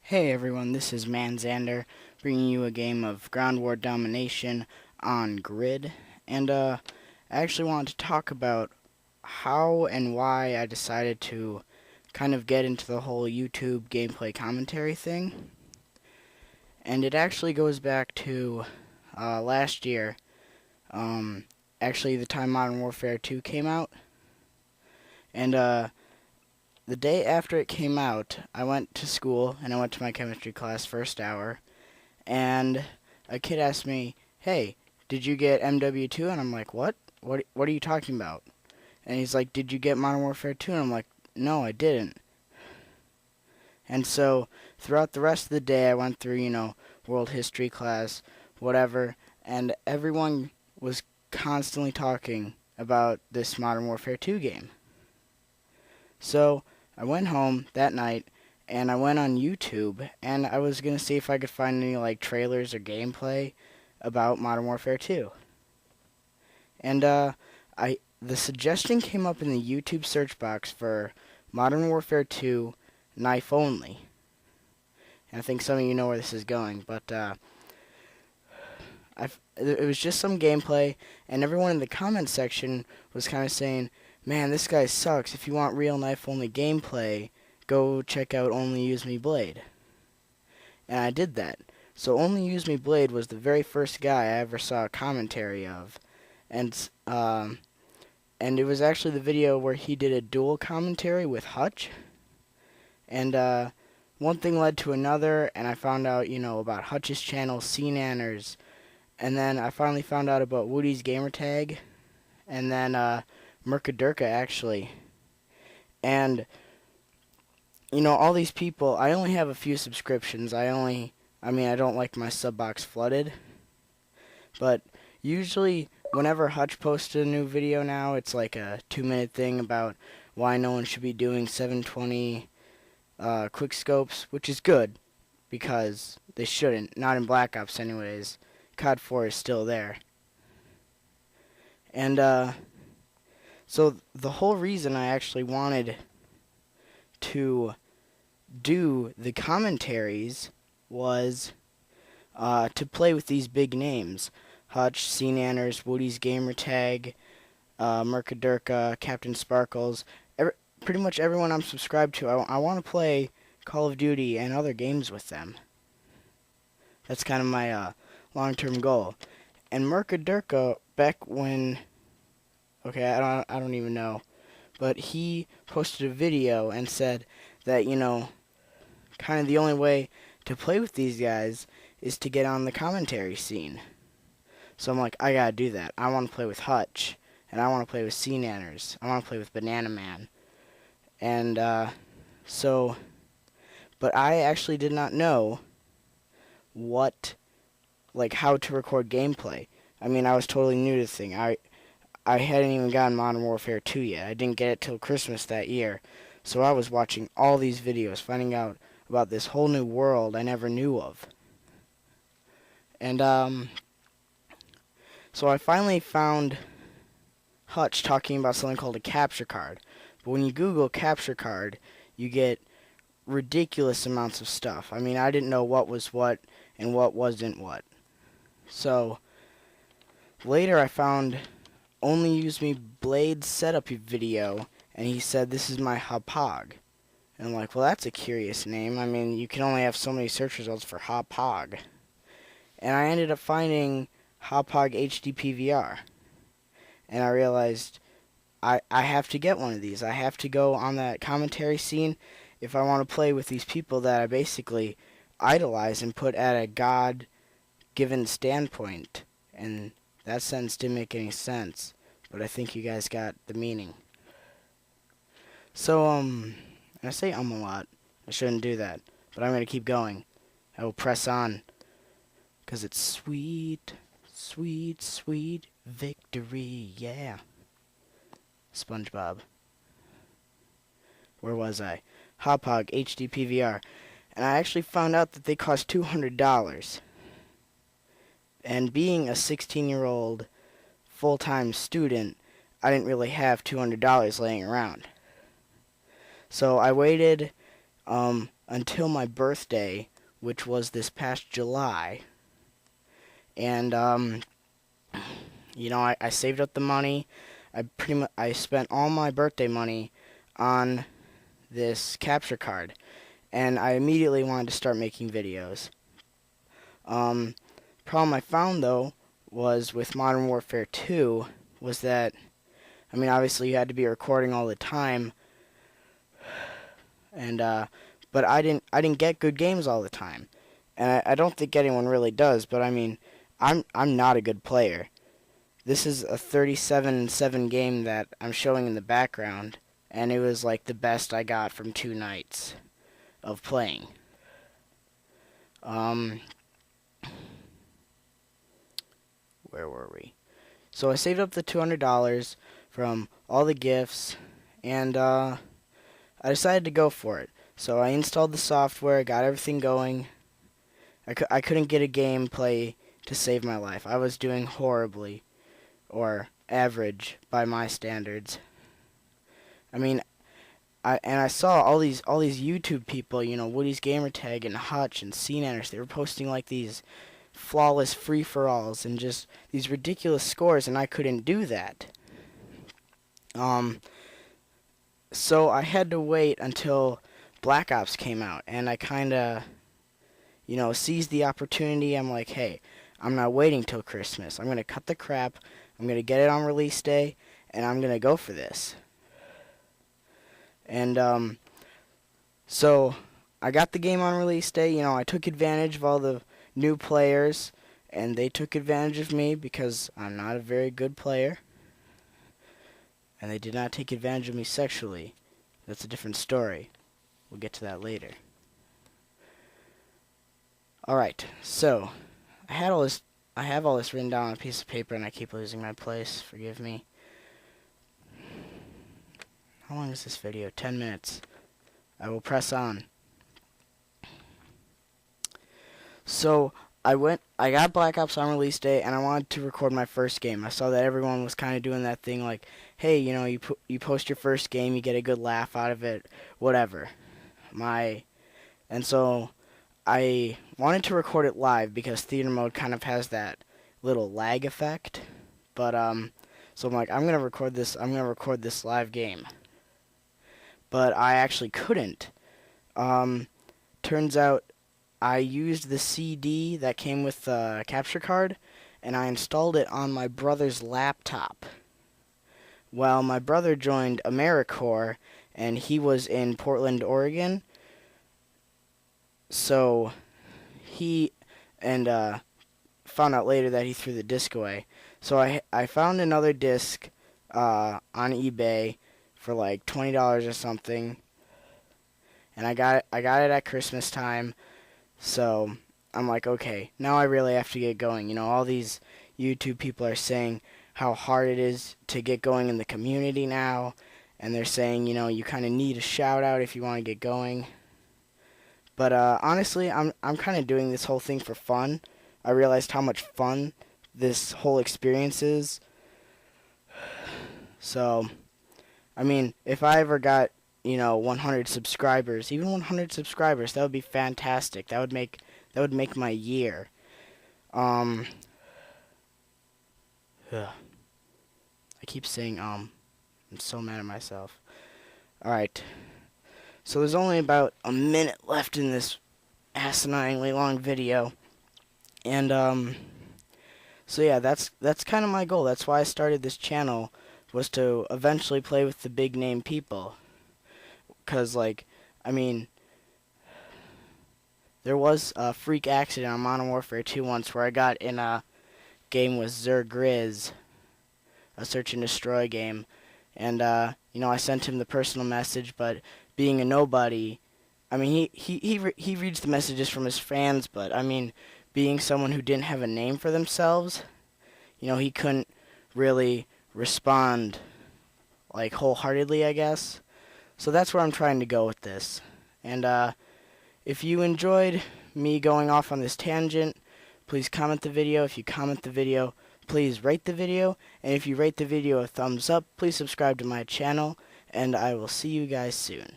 Hey everyone, this is Manzander, bringing you a game of ground war domination on grid. I actually wanted to talk about how and why I decided to kind of get into the whole YouTube gameplay commentary thing. And it actually goes back to last year, um, actually the time Modern Warfare 2 came out. And the day after it came out, I went to school and I went to my chemistry class first hour. And a kid asked me, "Hey, did you get MW2?" And I'm like, "What? What are you talking about?" And he's like, "Did you get Modern Warfare 2?" And I'm like, "No, I didn't." And so throughout the rest of the day, I went through, world history class, whatever, and everyone was constantly talking about this Modern Warfare 2 game. So I went home that night and I went on YouTube and I was gonna see if I could find any like trailers or gameplay about Modern Warfare 2. And I the suggestion came up in the YouTube search box for Modern Warfare 2 knife only. And I think some of you know where this is going, but it was just some gameplay, and everyone in the comment section was kind of saying, "Man, this guy sucks. If you want real knife only gameplay, go check out Only Use Me Blade." And I did that. So Only Use Me Blade was the very first guy I ever saw a commentary of, and and it was actually the video where he did a dual commentary with Hutch, and one thing led to another, and I found out, about Hutch's channel, CNanners, and then I finally found out about Woody's gamertag, and then Mercadurka actually, and all these people. I only have a few subscriptions. I don't like my sub box flooded, but usually whenever Hutch posts a new video now, it's like a 2-minute thing about why no one should be doing 720 quick scopes, which is good because they shouldn't. Not in Black Ops, anyways. COD 4 is still there, and so the whole reason I actually wanted to do the commentaries was to play with these big names: Hutch, CNanners, Woody's gamertag, Mercadurka, Captain Sparkles, pretty much everyone I'm subscribed to. I want to play Call of Duty and other games with them. That's kind of my long-term goal. And Mercadurka, back when, okay, I don't even know, but he posted a video and said that, kind of the only way to play with these guys is to get on the commentary scene. So I'm like, I gotta do that. I want to play with Hutch, and I want to play with CNanners. I want to play with Banana Man. And but I actually did not know how to record gameplay. I mean, I was totally new to the thing. I hadn't even gotten Modern Warfare 2 yet. I didn't get it till Christmas that year. So I was watching all these videos, finding out about this whole new world I never knew of. And so I finally found Hutch talking about something called a capture card. But when you Google capture card, you get ridiculous amounts of stuff. I mean, I didn't know what was what and what wasn't what. So later I found Only Use Me Blade setup video, and he said, "This is my Hauppauge." And I'm like, well, that's a curious name. I mean, you can only have so many search results for Hauppauge. And I ended up finding Hauppauge HD PVR. And I realized I have to get one of these. I have to go on that commentary scene if I want to play with these people that I basically idolize and put at a God-given standpoint. And that sentence didn't make any sense, but I think you guys got the meaning. So, and I say a lot. I shouldn't do that, but I'm going to keep going. I will press on, because it's sweet, sweet, sweet victory, yeah. SpongeBob. Where was I? Hauppauge HD PVR. And I actually found out that they cost $200. And being a 16-year-old full-time student, I didn't really have $200 laying around. So I waited until my birthday, which was this past July. And I saved up the money. I spent all my birthday money on this capture card, and I immediately wanted to start making videos. Problem I found though was with Modern Warfare 2 was that, I mean, obviously you had to be recording all the time, and but I didn't get good games all the time, and I don't think anyone really does. But I mean, I'm not a good player. This is a 37-7 game that I'm showing in the background, and it was like the best I got from 2 nights of playing. Where were we? So I saved up the $200 from all the gifts, and I decided to go for it. So I installed the software, got everything going. I couldn't get a gameplay to save my life. I was doing horribly, or average by my standards. I mean, I saw all these YouTube people, Woody's Gamertag and Hutch and CNanners. They were posting like these flawless free-for-alls and just these ridiculous scores, and I couldn't do that. So I had to wait until Black Ops came out, and I kind of, seized the opportunity. I'm like, hey, I'm not waiting till Christmas. I'm going to cut the crap. I'm going to get it on release day, and I'm going to go for this. And so I got the game on release day. I took advantage of all the new players, and they took advantage of me because I'm not a very good player. And they did not take advantage of me sexually. That's a different story. We'll get to that later. Alright, so I have all this written down on a piece of paper, and I keep losing my place. Forgive me. How long is this video? 10 minutes. I will press on. So I got Black Ops on release day, and I wanted to record my first game. I saw that everyone was kind of doing that thing like, hey, you post your first game, you get a good laugh out of it, whatever. And so I wanted to record it live because theater mode kind of has that little lag effect. But so I'm like, I'm gonna record this live game. But I actually couldn't. Turns out I used the CD that came with the capture card, and I installed it on my brother's laptop. Well, my brother joined AmeriCorps, and he was in Portland, Oregon. So he found out later that he threw the disc away. So I found another disc on eBay for like $20 or something, and I got it at Christmas time. So I'm like, okay, now I really have to get going. All these YouTube people are saying how hard it is to get going in the community now, and they're saying, you kind of need a shout out if you want to get going. But honestly, I'm kind of doing this whole thing for fun. I realized how much fun this whole experience is. So, I mean, if I ever got 100 subscribers, even 100 subscribers, that would be fantastic. That would make my year. I keep saying I'm so mad at myself. Alright. So there's only about a minute left in this asininely long video. And so yeah, that's kind of my goal. That's why I started this channel, was to eventually play with the big name people. Cause I mean, there was a freak accident on Modern Warfare 2 once where I got in a game with Grizz, a search and destroy game, and I sent him the personal message, but being a nobody, I mean, he reads the messages from his fans, but I mean, being someone who didn't have a name for themselves, he couldn't really respond wholeheartedly, I guess. So that's where I'm trying to go with this. And if you enjoyed me going off on this tangent, please comment the video. If you comment the video, please rate the video. And if you rate the video a thumbs up, please subscribe to my channel. And I will see you guys soon.